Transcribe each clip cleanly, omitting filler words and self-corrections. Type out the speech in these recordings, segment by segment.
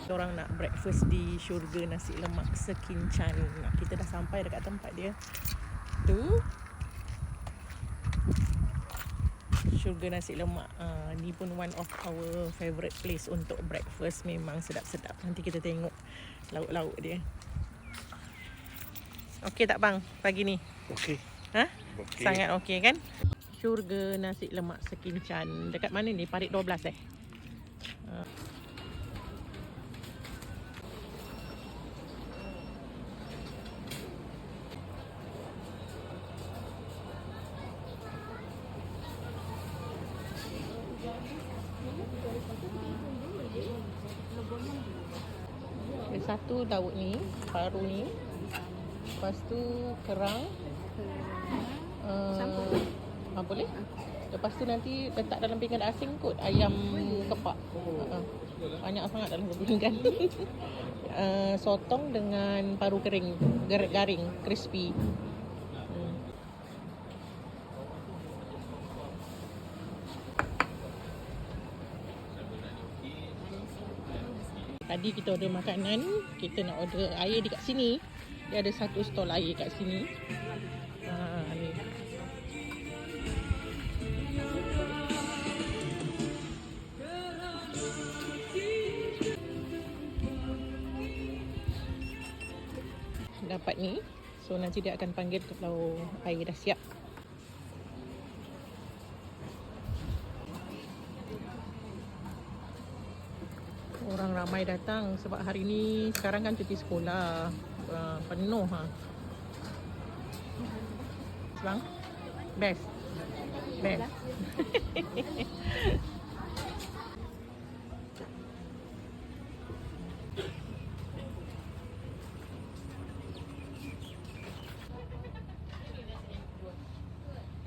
Orang nak breakfast di syurga nasi lemak Sekinchan. Kita dah sampai dekat tempat dia. Tu syurga nasi lemak. Ni pun one of our favourite place untuk breakfast. Memang sedap-sedap. Nanti kita tengok lauk-lauk dia. Okey tak bang pagi ni? Okey. Ha? Okay. Sangat okey kan? Syurga nasi lemak Sekinchan. Dekat mana ni? Parit 12 eh? Satu lauk ni, paru ni. Lepas tu kerang. Boleh? Lepas tu nanti letak dalam pinggan asing kot ayam kepak. Banyak sangat dalam pinggan. Sotong dengan paru kering, garing, crispy. Tadi kita order makanan, kita nak order air dekat sini. Dia ada satu stall air kat sini. Ni. Dapat ni. So nanti dia akan panggil kalau air dah siap. Orang ramai datang sebab hari ni sekarang kan cuti sekolah. Penuh Bang? Best.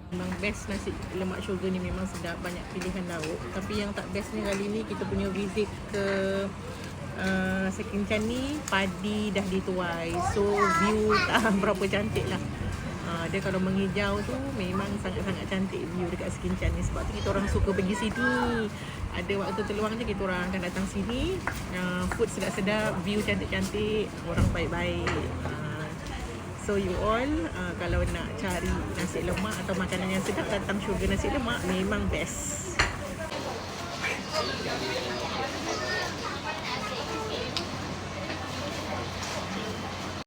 Memang best nasi lemak syurga ni, memang sedap, banyak pilihan lauk. Tapi yang tak best ni kali ni kita punya visit ke Sekinchan ni padi dah dituai. So view tak berapa cantik lah. Dia kalau menghijau tu memang sangat-sangat cantik view dekat Sekinchan ni. Sebab tu kita orang suka pergi sini. Ada waktu terluang je kita orang akan datang sini. Food sedap-sedap, view cantik-cantik, orang baik-baik. So you all kalau nak cari nasi lemak atau makanan yang sedap, datang syurga nasi lemak memang best.